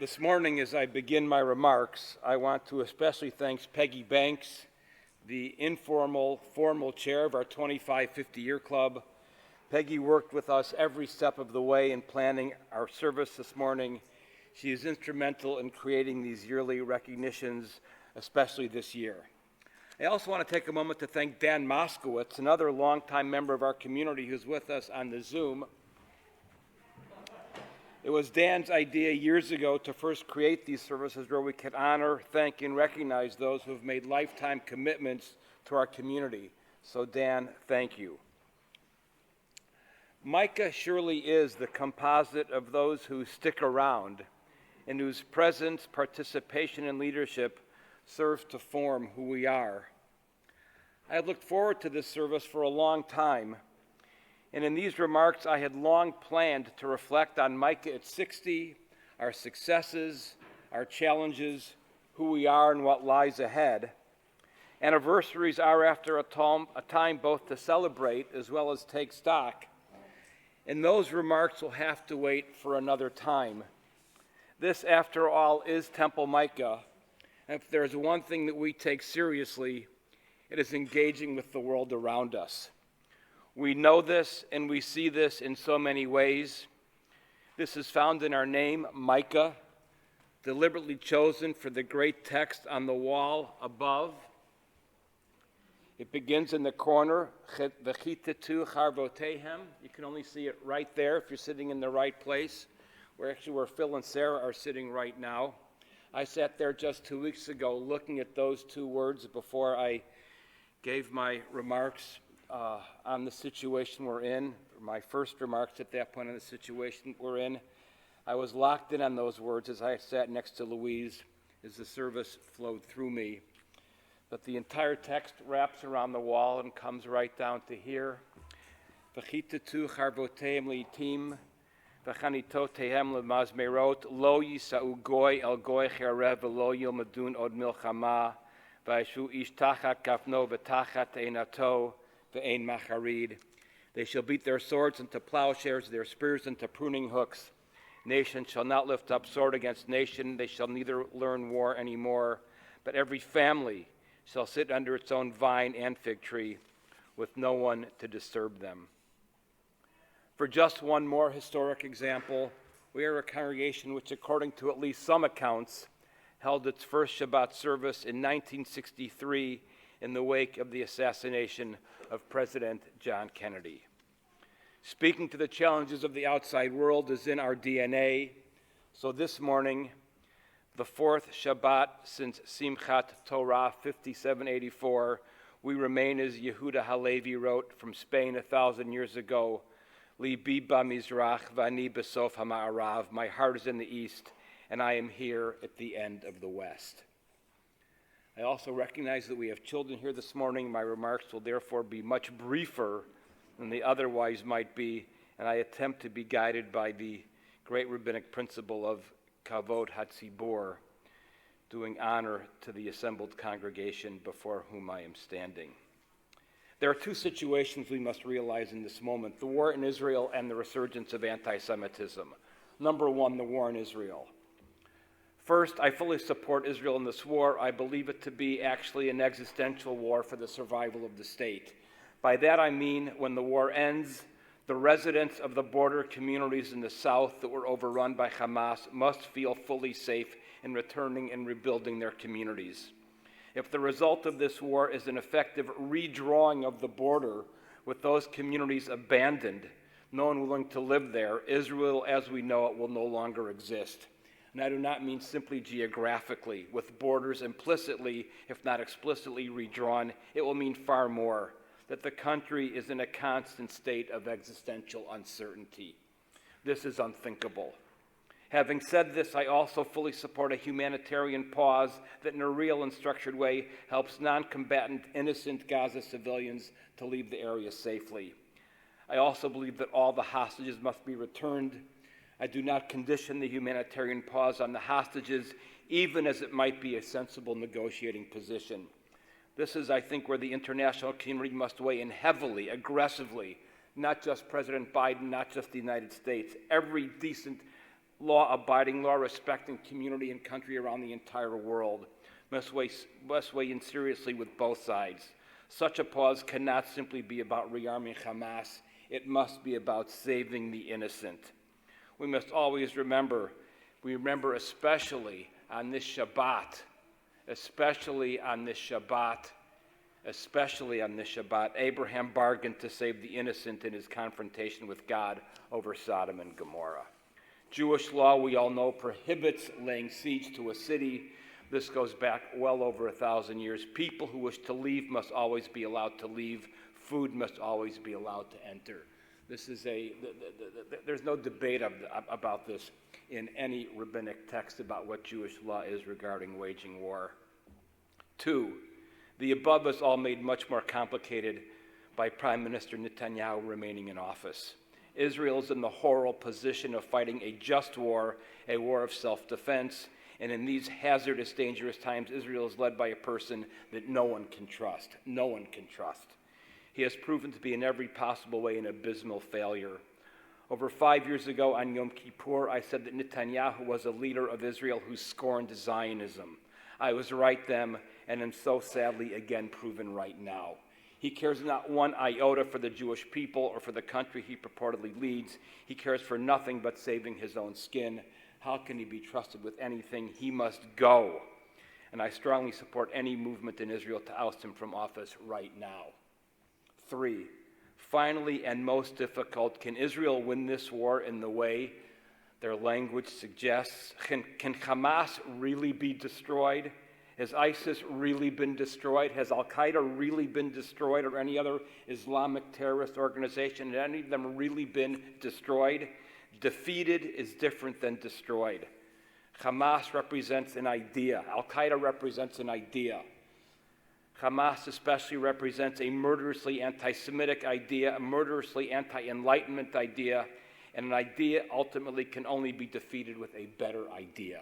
This morning, as I begin my remarks, I want to especially thank Peggy Banks, the informal, formal chair of our 25-50-year club. Peggy worked with us every step of the way in planning our service this morning. She is instrumental in creating these yearly recognitions, especially this year. I also want to take a moment to thank Dan Moskowitz, another longtime member of our community who's with us on the Zoom. It was Dan's idea years ago to first create these services where we could honor, thank, and recognize those who have made lifetime commitments to our community. So Dan, thank you. Micah surely is the composite of those who stick around and whose presence, participation, and leadership serves to form who we are. I have looked forward to this service for a long time. And in these remarks, I had long planned to reflect on Micah at 60, our successes, our challenges, who we are, and what lies ahead. Anniversaries are, after a time both to celebrate as well as take stock. And those remarks will have to wait for another time. This, after all, is Temple Micah. And if there's one thing that we take seriously, it is engaging with the world around us. We know this and we see this in so many ways. This is found in our name, Micah, deliberately chosen for the great text on the wall above. It begins in the corner, V'chitetu charvotehem. You can only see it right there if you're sitting in the right place, where Phil and Sarah are sitting right now. I sat there just 2 weeks ago looking at those two words before I gave my remarks on the situation we're in, my first remarks at that point on the situation we're in. I was locked in on those words as I sat next to Louise as the service flowed through me. But the entire text wraps around the wall and comes right down to here. V'chitetu charvoteim li'tim, v'chanitotehem lemazmerot, lo yisa'u goy el goy cherev v'lo yilmadun od milchama, v'yeshu ish tachat gafno v'tachat einato, they shall beat their swords into plowshares, their spears into pruning hooks. Nation shall not lift up sword against nation. They shall neither learn war anymore. But every family shall sit under its own vine and fig tree, with no one to disturb them. For just one more historic example, we are a congregation which, according to at least some accounts, held its first Shabbat service in 1963 in the wake of the assassination of President John Kennedy. Speaking to the challenges of the outside world is in our DNA. So this morning, the fourth Shabbat since Simchat Torah 5784, we remain, as Yehuda Halevi wrote from Spain 1,000 years ago, Libi b'mizrach v'ani b'sof ha'ma'arav, my heart is in the east, and I am here at the end of the west. I also recognize that we have children here this morning. My remarks will therefore be much briefer than they otherwise might be, and I attempt to be guided by the great rabbinic principle of kavod hatzibur, doing honor to the assembled congregation before whom I am standing. There are two situations we must realize in this moment: the war in Israel and the resurgence of antisemitism. Number one, the war in Israel. First, I fully support Israel in this war. I believe it to be actually an existential war for the survival of the state. By that I mean, when the war ends, the residents of the border communities in the south that were overrun by Hamas must feel fully safe in returning and rebuilding their communities. If the result of this war is an effective redrawing of the border with those communities abandoned, no one willing to live there, Israel as we know it will no longer exist. And I do not mean simply geographically, with borders implicitly, if not explicitly redrawn. It will mean far more, that the country is in a constant state of existential uncertainty. This is unthinkable. Having said this, I also fully support a humanitarian pause that in a real and structured way helps non-combatant, innocent Gaza civilians to leave the area safely. I also believe that all the hostages must be returned. I do not condition the humanitarian pause on the hostages, even as it might be a sensible negotiating position. This is, I think, where the international community must weigh in heavily, aggressively, not just President Biden, not just the United States. Every decent law-abiding, law-respecting community and country around the entire world must weigh in seriously with both sides. Such a pause cannot simply be about rearming Hamas. It must be about saving the innocent. We must always remember especially on this Shabbat, Abraham bargained to save the innocent in his confrontation with God over Sodom and Gomorrah. Jewish law, we all know, prohibits laying siege to a city. This goes back well over 1,000 years. People who wish to leave must always be allowed to leave. Food must always be allowed to enter. There's no debate about this in any rabbinic text about what Jewish law is regarding waging war. 2, the above is all made much more complicated by Prime Minister Netanyahu remaining in office. Israel is in the horrible position of fighting a just war, a war of self-defense, and in these hazardous, dangerous times, Israel is led by a person that no one can trust. No one can trust. He has proven to be in every possible way an abysmal failure. Over 5 years ago on Yom Kippur, I said that Netanyahu was a leader of Israel who scorned Zionism. I was right then, and am so sadly again proven right now. He cares not one iota for the Jewish people or for the country he purportedly leads. He cares for nothing but saving his own skin. How can he be trusted with anything? He must go. And I strongly support any movement in Israel to oust him from office right now. 3, finally and most difficult, can Israel win this war in the way their language suggests? Can Hamas really be destroyed? Has ISIS really been destroyed? Has Al-Qaeda really been destroyed, or any other Islamic terrorist organization? Has any of them really been destroyed? Defeated is different than destroyed. Hamas represents an idea. Al-Qaeda represents an idea. Hamas especially represents a murderously anti-Semitic idea, a murderously anti-Enlightenment idea, and an idea ultimately can only be defeated with a better idea.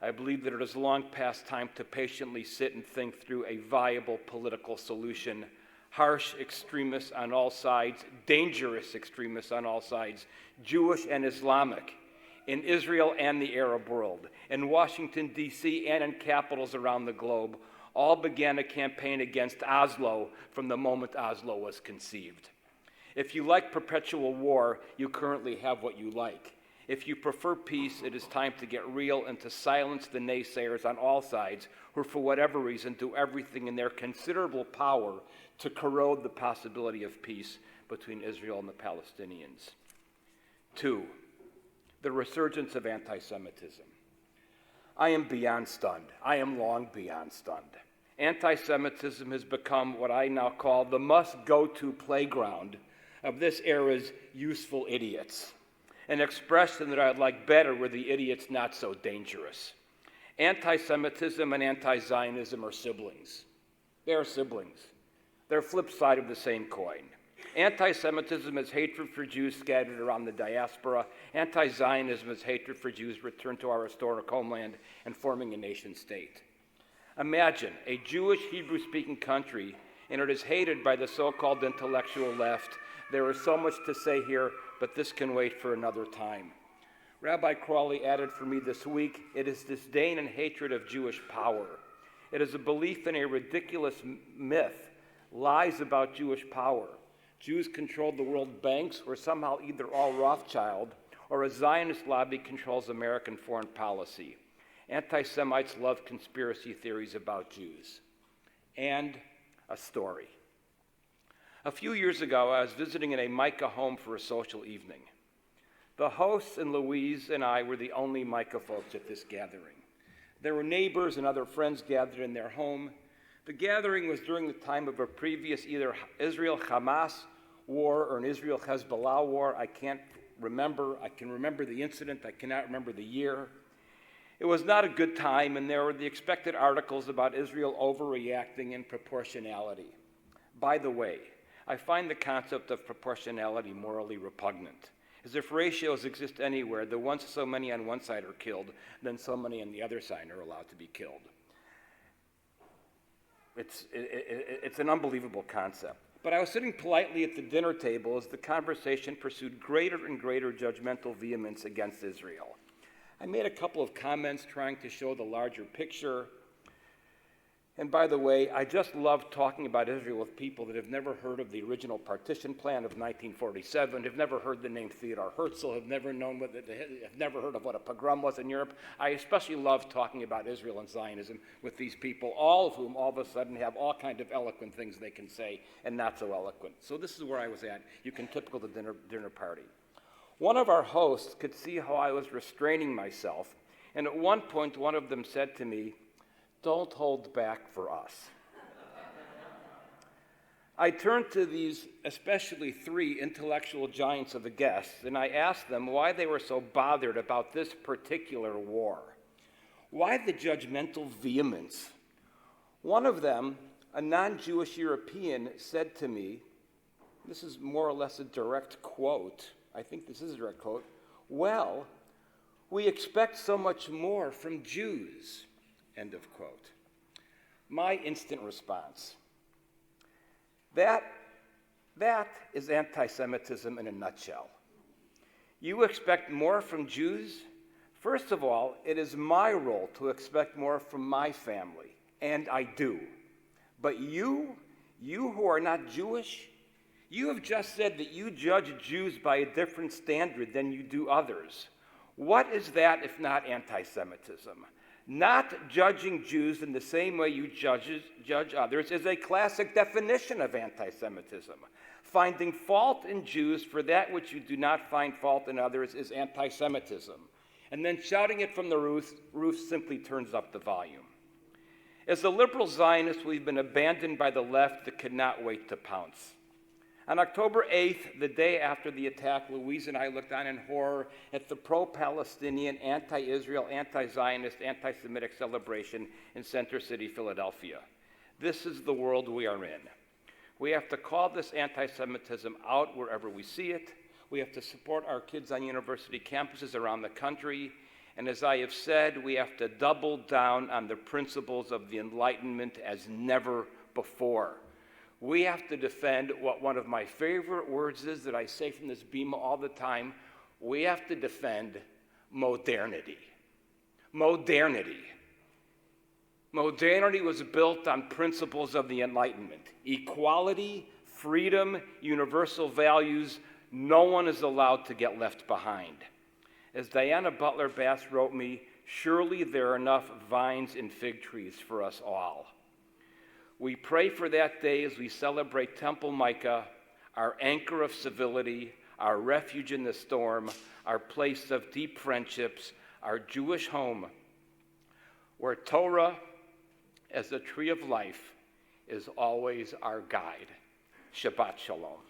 I believe that it is long past time to patiently sit and think through a viable political solution. Harsh extremists on all sides, dangerous extremists on all sides, Jewish and Islamic, in Israel and the Arab world, in Washington, D.C., and in capitals around the globe, all began a campaign against Oslo from the moment Oslo was conceived. If you like perpetual war, you currently have what you like. If you prefer peace, it is time to get real and to silence the naysayers on all sides who, for whatever reason, do everything in their considerable power to corrode the possibility of peace between Israel and the Palestinians. 2, the resurgence of antisemitism. I am beyond stunned. I am long beyond stunned. Anti-Semitism has become what I now call the must-go-to playground of this era's useful idiots. An expression that I'd like better were the idiots not so dangerous. Anti-Semitism and anti-Zionism are siblings. They are siblings. They're flip side of the same coin. Anti-Semitism is hatred for Jews scattered around the diaspora. Anti-Zionism is hatred for Jews returned to our historic homeland and forming a nation state. Imagine a Jewish Hebrew-speaking country, and it is hated by the so-called intellectual left. There is so much to say here, but this can wait for another time. Rabbi Crawley added for me this week, it is disdain and hatred of Jewish power. It is a belief in a ridiculous myth, lies about Jewish power. Jews controlled the world banks, or somehow either all Rothschild, or a Zionist lobby controls American foreign policy. Anti-Semites love conspiracy theories about Jews. And a story. A few years ago, I was visiting in a Micah home for a social evening. The hosts and Louise and I were the only Micah folks at this gathering. There were neighbors and other friends gathered in their home. The gathering was during the time of a previous either Israel-Hamas war or an Israel-Hezbollah war. I can't remember. I can remember the incident. I cannot remember the year. It was not a good time, and there were the expected articles about Israel overreacting in proportionality. By the way, I find the concept of proportionality morally repugnant. As if ratios exist anywhere, that once so many on one side are killed, then so many on the other side are allowed to be killed. It's an unbelievable concept. But I was sitting politely at the dinner table as the conversation pursued greater and greater judgmental vehemence against Israel. I made a couple of comments trying to show the larger picture. And by the way, I just love talking about Israel with people that have never heard of the original partition plan of 1947, have never heard the name Theodor Herzl, have never heard of what a pogrom was in Europe. I especially love talking about Israel and Zionism with these people, all of whom all of a sudden have all kinds of eloquent things they can say and not so eloquent. So this is where I was at. You can typical the dinner party. One of our hosts could see how I was restraining myself, and at one point one of them said to me, "Don't hold back for us." I turned to these, especially three intellectual giants of the guests, and I asked them why they were so bothered about this particular war. Why the judgmental vehemence? One of them, a non-Jewish European, said to me, this is more or less a direct quote, I think this is a direct quote, "Well, we expect so much more from Jews." End of quote. My instant response, that is anti-Semitism in a nutshell. You expect more from Jews? First of all, it is my role to expect more from my family, and I do. But you who are not Jewish, you have just said that you judge Jews by a different standard than you do others. What is that if not anti-Semitism? Not judging Jews in the same way you judge others is a classic definition of anti-Semitism. Finding fault in Jews for that which you do not find fault in others is anti-Semitism. And then shouting it from the roof simply turns up the volume. As the liberal Zionists, we've been abandoned by the left that could not wait to pounce. On October 8th, the day after the attack, Louise and I looked on in horror at the pro-Palestinian, anti-Israel, anti-Zionist, anti-Semitic celebration in Center City, Philadelphia. This is the world we are in. We have to call this anti-Semitism out wherever we see it. We have to support our kids on university campuses around the country. And as I have said, we have to double down on the principles of the Enlightenment as never before. We have to defend what one of my favorite words is that I say from this bema all the time. We have to defend modernity. Modernity. Modernity was built on principles of the Enlightenment. Equality, freedom, universal values. No one is allowed to get left behind. As Diana Butler Bass wrote me, surely there are enough vines and fig trees for us all. We pray for that day as we celebrate Temple Micah, our anchor of civility, our refuge in the storm, our place of deep friendships, our Jewish home, where Torah, as the tree of life, is always our guide. Shabbat Shalom.